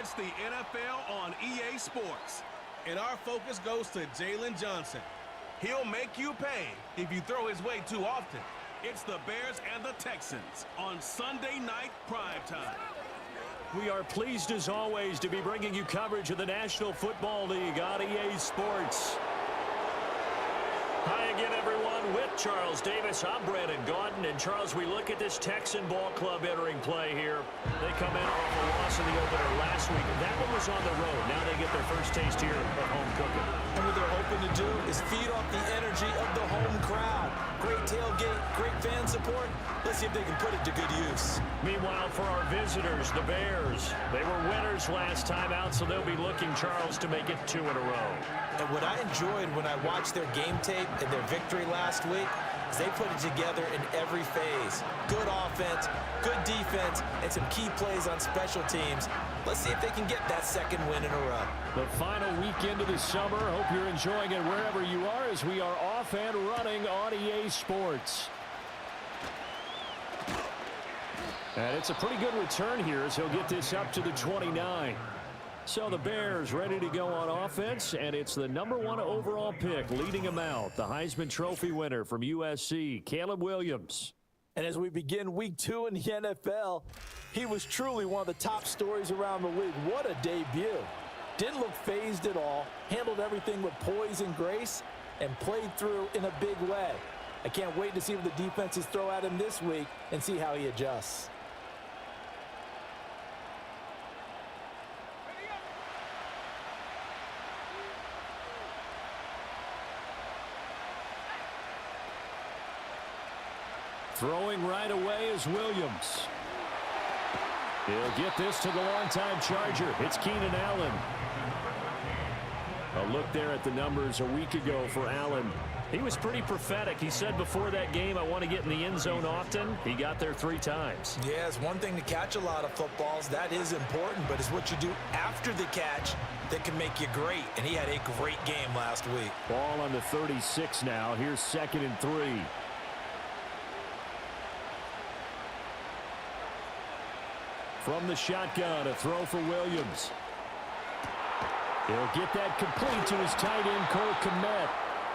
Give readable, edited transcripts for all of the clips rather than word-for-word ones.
It's the NFL on EA Sports. And our focus goes to Jalen Johnson. He'll make you pay if you throw his way too often. It's the Bears and the Texans on Sunday Night Primetime. We are pleased as always to be bringing you coverage of the National Football League on EA Sports. Hi again, everyone. With Charles Davis, I'm Brandon Gaudin. And Charles, we look at this Texan ball club entering play here. They come in off a loss in the opener last week. That one was on the road. Now they get their first taste here of home cooking. And what they're hoping to do is feed off the energy of the home crowd. Great tailgate, great fan support. Let's see if they can put it to good use. Meanwhile, for our visitors, the Bears, they were winners last time out, so they'll be looking, Charles, to make it 2 in a row. And what I enjoyed when I watched their game tape and their victory last week is they put it together in every phase. Good offense, good defense, and some key plays on special teams. Let's see if they can get that second win in a row. The final weekend of the summer. Hope you're enjoying it wherever you are as we are off and running on EA Sports. And it's a pretty good return here as he'll get this up to the 29. So the Bears ready to go on offense, and it's the #1 overall pick leading him out, the Heisman Trophy winner from USC, Caleb Williams. And as we begin week 2 in the NFL, he was truly one of the top stories around the league. What a debut. Didn't look phased at all, handled everything with poise and grace, and played through in a big way. I can't wait to see what the defenses throw at him this week and see how he adjusts. Throwing right away is Williams. He'll get this to the longtime Charger. It's Keenan Allen. A look there at the numbers a week ago for Allen. He was pretty prophetic. He said before that game, I want to get in the end zone often. He got there 3 times. Yeah, it's one thing to catch a lot of footballs. That is important, but it's what you do after the catch that can make you great. And he had a great game last week. Ball on the 36 now. Here's 2nd and 3. From the shotgun, a throw for Williams. He'll get that complete to his tight end, Cole Kmet.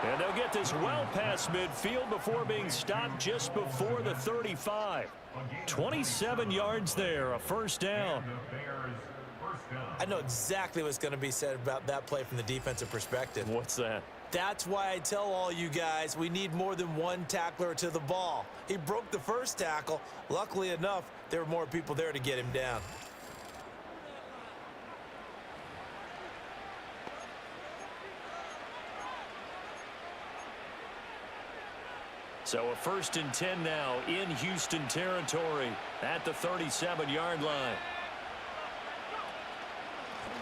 And they'll get this well past midfield before being stopped just before the 35. 27 yards there, a first down. I know exactly what's going to be said about that play from the defensive perspective. What's that? That's why I tell all you guys we need more than one tackler to the ball. He broke the first tackle. Luckily enough, there were more people there to get him down. So a 1st and 10 now in Houston territory at the 37-yard line.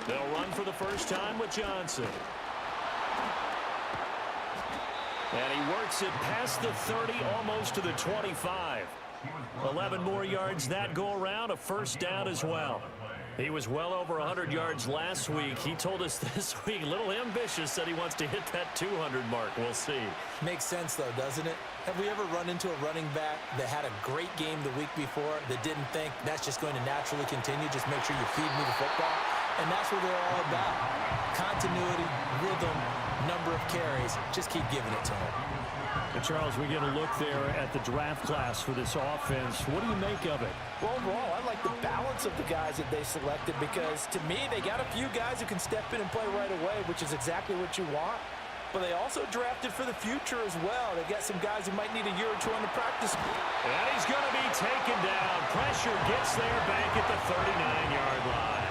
They'll run for the first time with Johnson. And he works it past the 30, almost to the 25. 11 more yards that go around, a first down as well. He was well over 100 yards last week. He told us this week, a little ambitious, that he wants to hit that 200 mark. We'll see. Makes sense, though, doesn't it? Have we ever run into a running back that had a great game the week before that didn't think that's just going to naturally continue? Just make sure you feed me the football. And that's what they're all about. Continuity, rhythm, number of carries. Just keep giving it to him. And Charles, we get a look there at the draft class for this offense. What do you make of it? Well, overall, I like the balance of the guys that they selected because, to me, they got a few guys who can step in and play right away, which is exactly what you want. But they also drafted for the future as well. They've got some guys who might need a year or 2 on the practice. And he's going to be taken down. Pressure gets there back at the 39-yard line.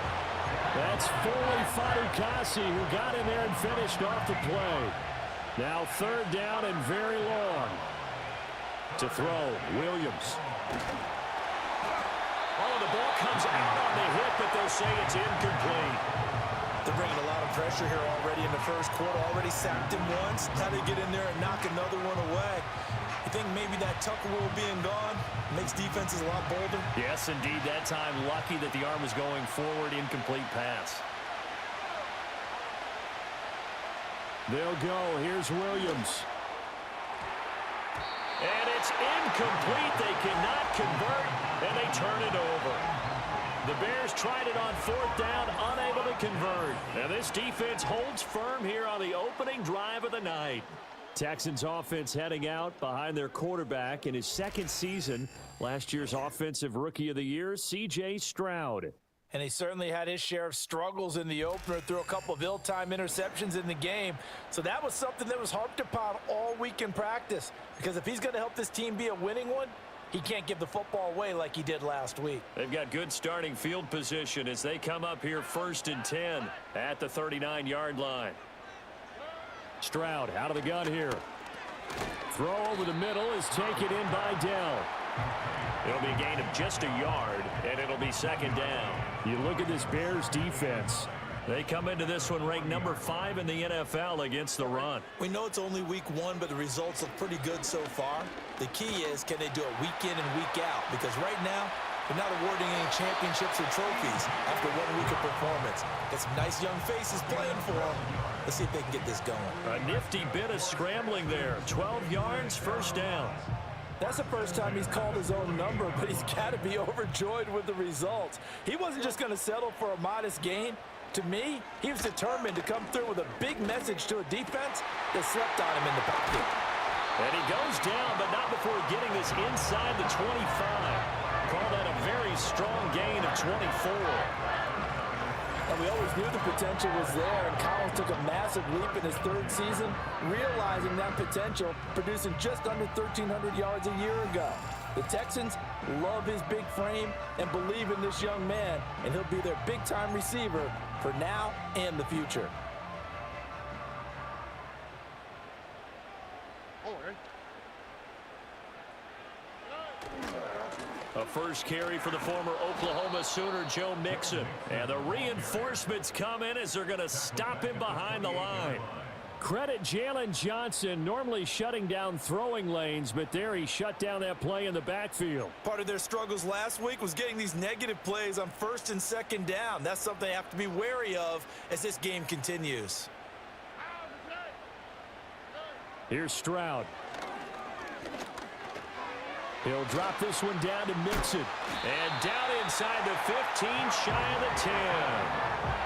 That's Foley Fatukasi who got in there and finished off the play. Now 3rd down and very long. To throw, Williams. Oh, the ball comes out on the hit, but they'll say it's incomplete. They're bringing a lot of pressure here already in the first quarter. Already sacked him once. Now they get in there and knock another one away. You think maybe that Tucker Rule being gone makes defenses a lot bolder? Yes, indeed. That time, lucky that the arm was going forward. Incomplete pass. They'll go. Here's Williams. And it's incomplete. They cannot convert, and they turn it over. The Bears tried it on 4th down, unable to convert. And this defense holds firm here on the opening drive of the night. Texans offense heading out behind their quarterback in his 2nd season. Last year's Offensive Rookie of the Year, C.J. Stroud. And he certainly had his share of struggles in the opener, threw a couple of ill-timed interceptions in the game. So that was something that was harped upon all week in practice. Because if he's going to help this team be a winning one, he can't give the football away like he did last week. They've got good starting field position as they come up here 1st and 10 at the 39-yard line. Stroud out of the gun here. Throw over the middle is taken in by Dell. It'll be a gain of just a yard, and it'll be 2nd down. You look at this Bears defense. They come into this one ranked number 5 in the NFL against the run. We know it's only week 1, but the results look pretty good so far. The key is, can they do it week in and week out? Because right now, they're not awarding any championships or trophies after 1 week of performance. Got some nice young faces playing for them. Let's see if they can get this going. A nifty bit of scrambling there. 12 yards, 1st down. That's the first time he's called his own number, but he's got to be overjoyed with the results. He wasn't just going to settle for a modest gain. To me, he was determined to come through with a big message to a defense that slept on him in the pocket. And he goes down, but not before getting this inside the 25. Call that a very strong gain of 24. And we always knew the potential was there, and Collins took a massive leap in his 3rd season, realizing that potential, producing just under 1,300 yards a year ago. The Texans love his big frame and believe in this young man, and he'll be their big-time receiver for now and the future. A first carry for the former Oklahoma Sooner, Joe Mixon. And the reinforcements come in as they're going to stop him behind the line. Credit Jalen Johnson, normally shutting down throwing lanes, but there he shut down that play in the backfield. Part of their struggles last week was getting these negative plays on 1st and 2nd down. That's something they have to be wary of as this game continues. Here's Stroud. He'll drop this one down to Mixon. And down inside the 15, shy of the 10.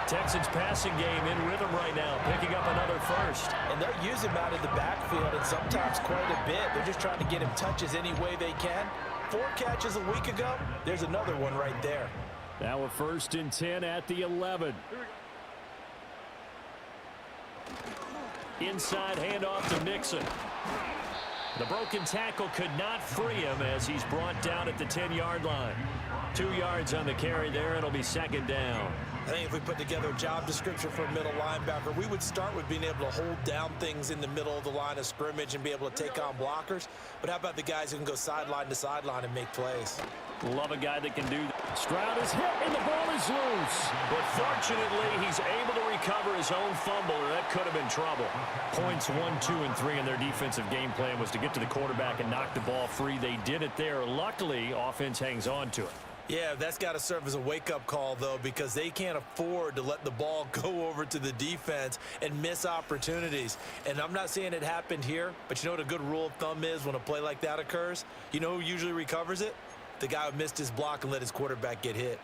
Texans passing game in rhythm right now, picking up another first. And they're using him out in the backfield, and sometimes quite a bit. They're just trying to get him touches any way they can. 4 catches a week ago. There's another one right there. Now a 1st and 10 at the 11. Inside handoff to Mixon. The broken tackle could not free him as he's brought down at the 10-yard line. 2 yards on the carry there. It'll be 2nd down. I think if we put together a job description for a middle linebacker, we would start with being able to hold down things in the middle of the line of scrimmage and be able to take on blockers. But how about the guys who can go sideline to sideline and make plays? Love a guy that can do that. Stroud is hit and the ball is loose. But fortunately, he's able to recover his own fumble, or that could have been trouble. Points 1, 2, and 3 in their defensive game plan was to get to the quarterback and knock the ball free. They did it there. Luckily, offense hangs on to it. Yeah, that's got to serve as a wake-up call, though, because they can't afford to let the ball go over to the defense and miss opportunities. And I'm not saying it happened here, but you know what a good rule of thumb is when a play like that occurs? You know who usually recovers it? The guy who missed his block and let his quarterback get hit.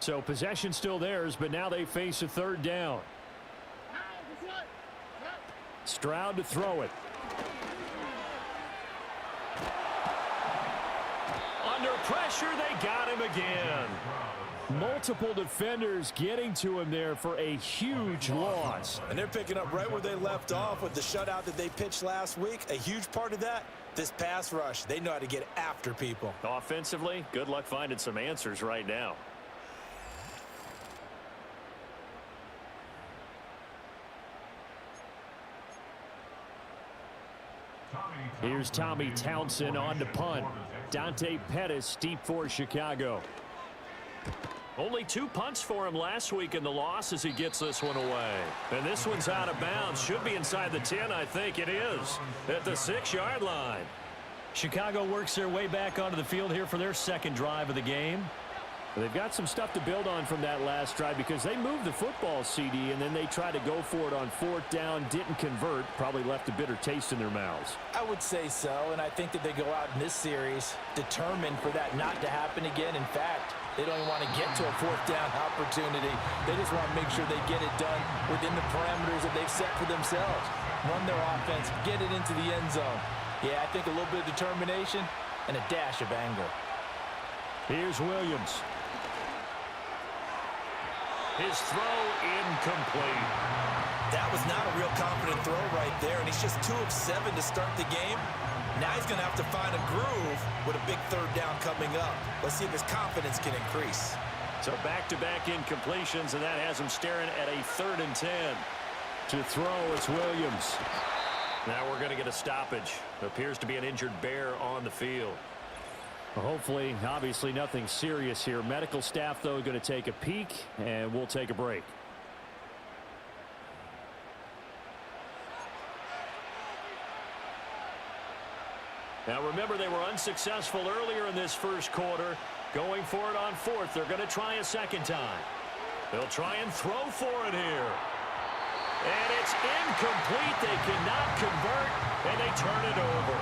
So possession still theirs, but now they face a 3rd down. Stroud to throw it. Under pressure, they got him again. Multiple defenders getting to him there for a huge loss. And they're picking up right where they left off with the shutout that they pitched last week. A huge part of that, this pass rush. They know how to get after people. Offensively, good luck finding some answers right now. Here's Tommy Townsend on to punt. Dante Pettis deep for Chicago. Only 2 punts for him last week in the loss as he gets this one away. And this one's out of bounds. Should be inside the 10, I think it is. At the 6-yard line. Chicago works their way back onto the field here for their 2nd drive of the game. They've got some stuff to build on from that last drive because they moved the football, CD, and then they tried to go for it on 4th down, didn't convert, probably left a bitter taste in their mouths. I would say so, and I think that they go out in this series determined for that not to happen again. In fact, They don't even want to get to a fourth down opportunity. They just want to make sure they get it done within the parameters that they've set for themselves. Run their offense, get it into the end zone. Yeah, I think a little bit of determination and a dash of anger. Here's Williams. His throw incomplete. That was not a real confident throw right there, and he's just 2 of 7 to start the game. Now he's going to have to find a groove with a big third down coming up. Let's see if his confidence can increase. So back-to-back incompletions, and that has him staring at a 3rd and 10. To throw, it's Williams. Now we're going to get a stoppage. Appears to be an injured Bear on the field. Well, hopefully, obviously nothing serious here. Medical staff, though, going to take a peek, and we'll take a break. Now remember, they were unsuccessful earlier in this first quarter. Going for it on 4th. They're going to try a second time. They'll try and throw for it here. And it's incomplete. They cannot convert, and they turn it over.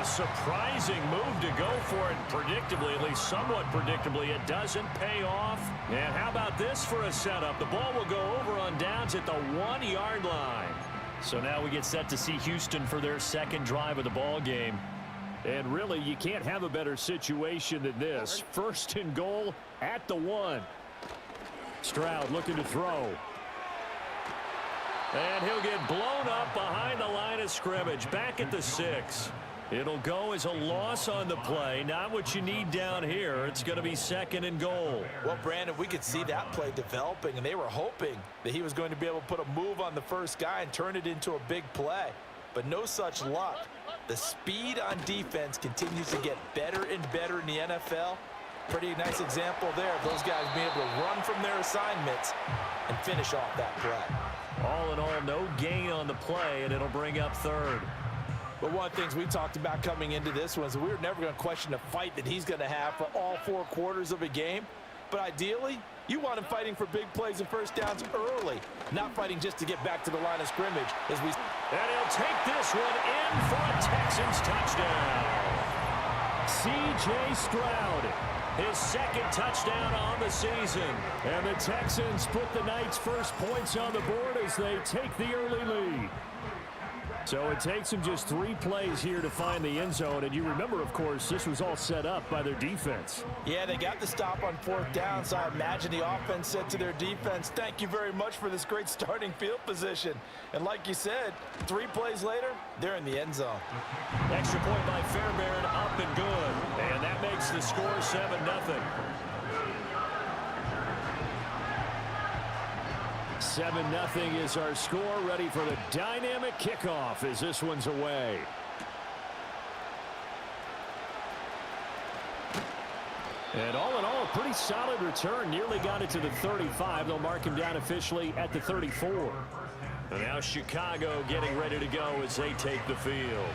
A surprising move to go for it. Predictably, at least somewhat predictably, it doesn't pay off. And how about this for a setup? The ball will go over on downs at the 1-yard line. So now we get set to see Houston for their second drive of the ball game. And really, you can't have a better situation than this. 1st and goal at the 1. Stroud looking to throw. And he'll get blown up behind the line of scrimmage, back at the 6. It'll go as a loss on the play. Not what you need down here. It's going to be 2nd and goal. Well, Brandon, we could see that play developing, and they were hoping that he was going to be able to put a move on the first guy and turn it into a big play. But no such luck. The speed on defense continues to get better and better in the NFL. Pretty nice example there of those guys being able to run from their assignments and finish off that play. All in all, no gain on the play, and it'll bring up 3rd. But one of the things we talked about coming into this one is we were never going to question the fight that he's going to have for all 4 quarters of a game. But ideally, you want him fighting for big plays and first downs early, not fighting just to get back to the line of scrimmage. And he'll take this one in for a Texans touchdown. C.J. Stroud, his 2nd touchdown on the season. And the Texans put the Knights' first points on the board as they take the early lead. So it takes them just 3 plays here to find the end zone. And you remember, of course, this was all set up by their defense. Yeah, they got the stop on 4th down, so I imagine the offense said to their defense, thank you very much for this great starting field position. And like you said, 3 plays later, they're in the end zone. Extra point by Fairbairn, up and good. And that makes the score 7-0. 7-0 is our score. Ready for the dynamic kickoff as this one's away. And all in all, a pretty solid return. Nearly got it to the 35. They'll mark him down officially at the 34. And now Chicago getting ready to go as they take the field.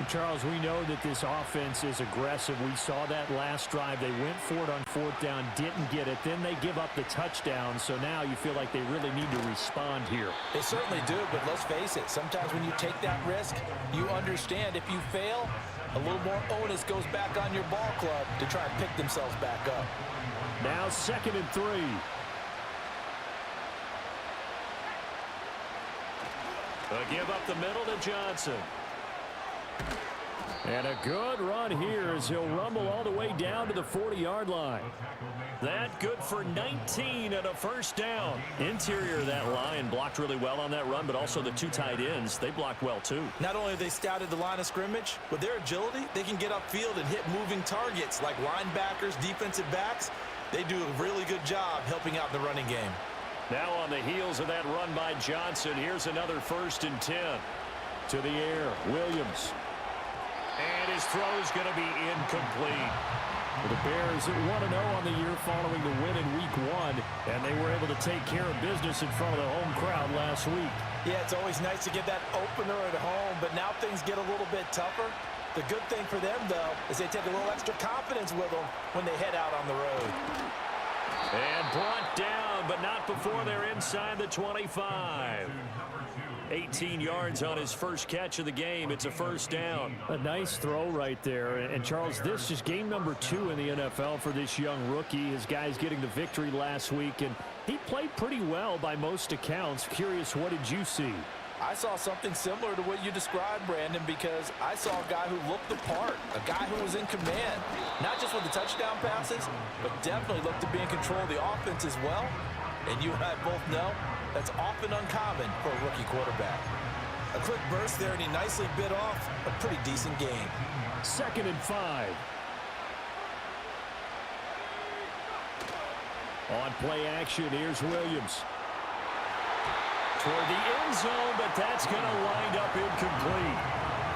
Charles, we know that this offense is aggressive. We saw that last drive. They went for it on 4th down, didn't get it. Then they give up the touchdown. So now you feel like they really need to respond here. They certainly do, but let's face it. Sometimes when you take that risk, you understand if you fail, a little more onus goes back on your ball club to try and pick themselves back up. Now 2nd and 3. They'll give up the middle to Johnson. And a good run here as he'll rumble all the way down to the 40-yard line. That good for 19 and a first down. Interior of that line blocked really well on that run, but also the 2 tight ends, they blocked well too. Not only have they scouted the line of scrimmage, with their agility, they can get upfield and hit moving targets like linebackers, defensive backs. They do a really good job helping out in the running game. Now on the heels of that run by Johnson, here's another 1st and 10. To the air, Williams. And his throw is going to be incomplete. The Bears at 1-0 on the year following the win in Week 1, and they were able to take care of business in front of the home crowd last week. Yeah, it's always nice to get that opener at home, but now things get a little bit tougher. The good thing for them, though, is they take a little extra confidence with them when they head out on the road. And brought down, but not before they're inside the 25. 18 yards on his first catch of the game. It's a first down. A nice throw right there. And Charles, this is game number 2 in the NFL for this young rookie. His guys getting the victory last week, and he played pretty well by most accounts. Curious, what did you see? I saw something similar to what you described, Brandon, because I saw a guy who looked the part, a guy who was in command, not just with the touchdown passes, but definitely looked to be in control of the offense as well. And you and I both know that's often uncommon for a rookie quarterback. A quick burst there, and he nicely bit off a pretty decent game. 2nd and 5. On play action, here's Williams. Toward the end zone, but that's going to wind up incomplete.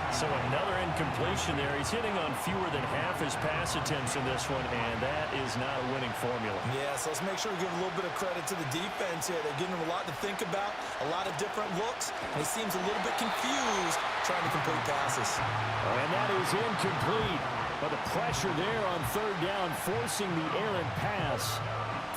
So another incompletion there. He's hitting on fewer than half his pass attempts in this one, and that is not a winning formula. Yeah, so let's make sure we give a little bit of credit to the defense here. They're giving him a lot to think about, a lot of different looks, and he seems a little bit confused trying to complete passes. And that is incomplete. But the pressure there on 3rd down, forcing the errant pass.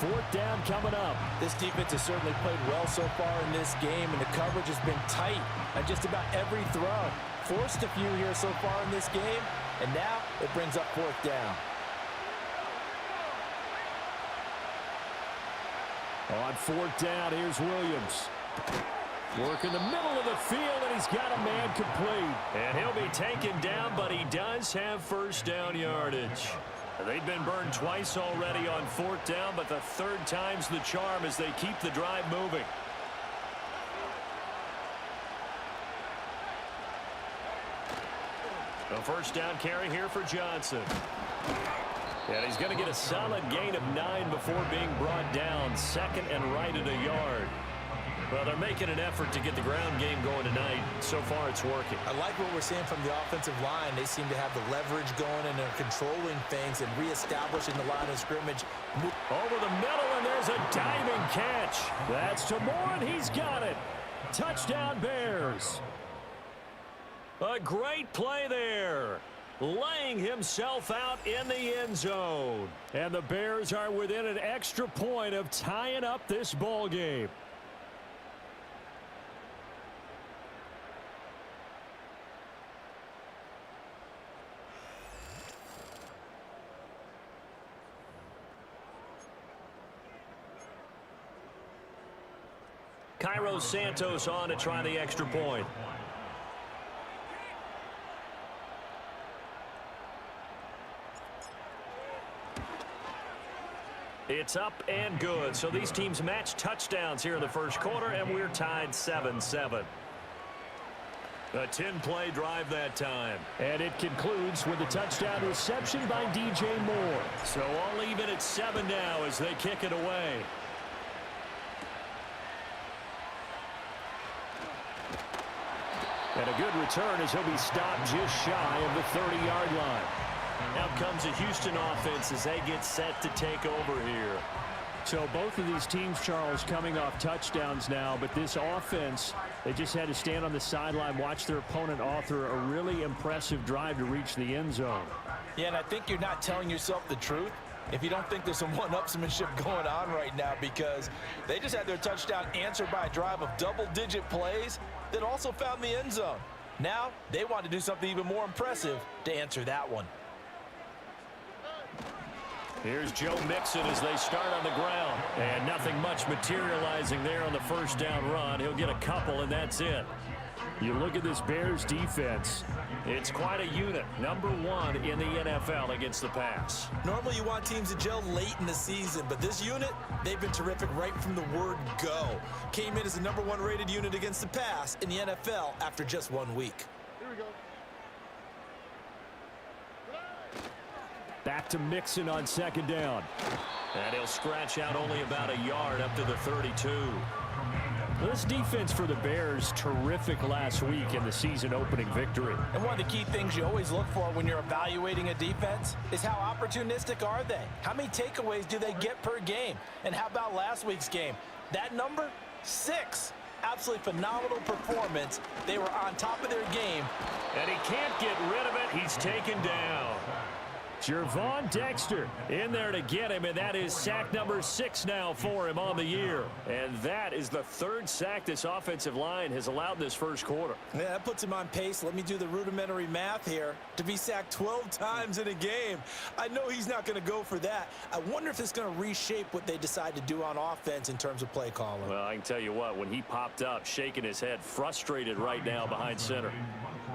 4th down coming up. This defense has certainly played well so far in this game, and the coverage has been tight on just about every throw. Forced a few here so far in this game, and now it brings up 4th down. On 4th down, here's Williams. Work in the middle of the field, and he's got a man complete. And he'll be taken down, but he does have first down yardage. They've been burned twice already on 4th down, but the 3rd time's the charm as they keep the drive moving. A first down carry here for Johnson. And he's going to get a solid gain of 9 before being brought down. 2nd and right at a yard. Well, they're making an effort to get the ground game going tonight. So far, it's working. I like what we're seeing from the offensive line. They seem to have the leverage going, and they're controlling things and reestablishing the line of scrimmage. Over the middle, and there's a diving catch. That's to Moore, and he's got it. Touchdown, Bears. A great play there. Laying himself out in the end zone. And the Bears are within an extra point of tying up this ball game. Cairo Santos on to try the extra point. It's up and good. So these teams match touchdowns here in the first quarter, and we're tied 7-7. A 10-play drive that time. And it concludes with a touchdown reception by DJ Moore. So all even at 7 now as they kick it away. And a good return as he'll be stopped just shy of the 30-yard line. Now comes the Houston offense as they get set to take over here. So both of these teams, Charles, coming off touchdowns now, but this offense, they just had to stand on the sideline, watch their opponent author a really impressive drive to reach the end zone. Yeah, and I think you're not telling yourself the truth if you don't think there's some one-upsmanship going on right now, because they just had their touchdown answered by a drive of double-digit plays that also found the end zone. Now they want to do something even more impressive to answer that one. Here's Joe Mixon as they start on the ground. And nothing much materializing there on the first down run. He'll get a couple, and that's it. You look at this Bears defense. It's quite a unit. Number 1 in the NFL against the pass. Normally you want teams to gel late in the season, but this unit, they've been terrific right from the word go. Came in as the number 1 rated unit against the pass in the NFL after just 1 week. Here we go. Back to Mixon on 2nd down. And he'll scratch out only about a yard up to the 32. This defense for the Bears, terrific last week in the season-opening victory. And one of the key things you always look for when you're evaluating a defense is how opportunistic are they? How many takeaways do they get per game? And how about last week's game? That number, 6. Absolutely phenomenal performance. They were on top of their game. And he can't get rid of it. He's taken down. Jervon Dexter in there to get him, and that is sack number 6 now for him on the year. And that is the 3rd sack this offensive line has allowed this first quarter. Yeah, that puts him on pace. Let me do the rudimentary math here. To be sacked 12 times in a game, I know he's not going to go for that. I wonder if it's going to reshape what they decide to do on offense in terms of play calling. Well, I can tell you what, when he popped up, shaking his head, frustrated right now behind center.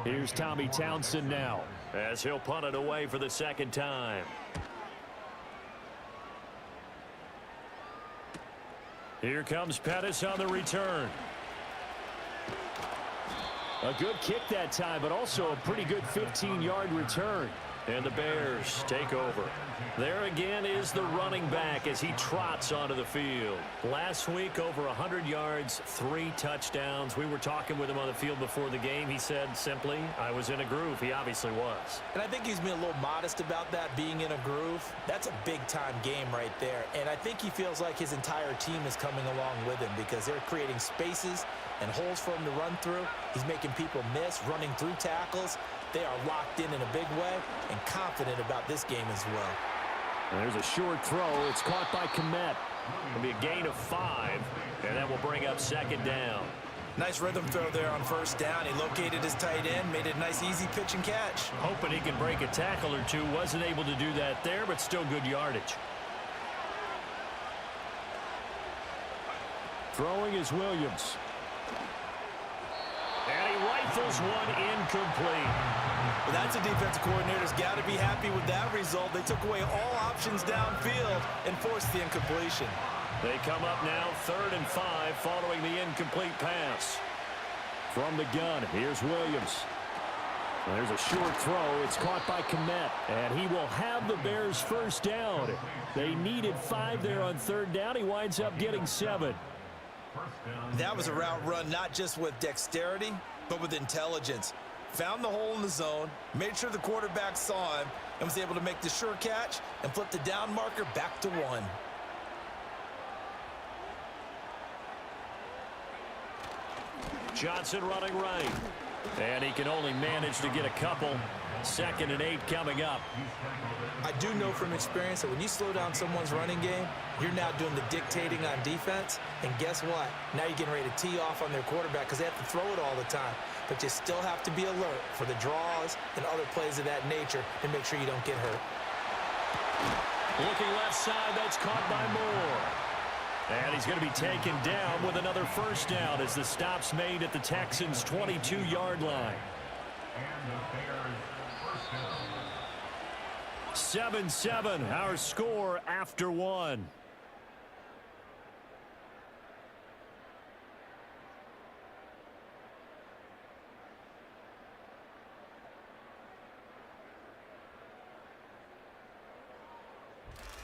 Here's Tommy Townsend now, as he'll punt it away for the 2nd time. Here comes Pettis on the return. A good kick that time, but also a pretty good 15-yard return. And the Bears take over. There again is the running back as he trots onto the field. Last week, over 100 yards, 3 touchdowns. We were talking with him on the field before the game. He said simply, I was in a groove. He obviously was. And I think he's been a little modest about that, being in a groove. That's a big-time game right there. And I think he feels like his entire team is coming along with him because they're creating spaces and holes for him to run through. He's making people miss, running through tackles. They are locked in a big way and confident about this game as well. And there's a short throw. It's caught by Kmet. It'll be a gain of 5, and that will bring up 2nd down. Nice rhythm throw there on 1st down. He located his tight end, made it a nice easy pitch and catch. Hoping he can break a tackle or two. Wasn't able to do that there, but still good yardage. Throwing is Williams. And he rifles one incomplete. Well, that's a defensive coordinator's got to be happy with that result. They took away all options downfield and forced the incompletion. They come up now 3rd and 5 following the incomplete pass. From the gun, here's Williams. There's a short throw. It's caught by Kmet, and he will have the Bears' 1st down. They needed 5 there on 3rd down. He winds up getting 7. That was a route run not just with dexterity, but with intelligence. Found the hole in the zone, made sure the quarterback saw him, and was able to make the sure catch and flip the down marker back to 1. Johnson running right. And he can only manage to get a couple. 2nd and 8 coming up. I do know from experience that when you slow down someone's running game, you're now doing the dictating on defense. And guess what? Now you're getting ready to tee off on their quarterback because they have to throw it all the time. But you still have to be alert for the draws and other plays of that nature and make sure you don't get hurt. Looking left side, that's caught by Moore. And he's going to be taken down with another 1st down as the stop's made at the Texans' 22-yard line. 7-7, our score after 1.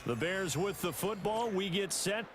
The Bears with the football. We get set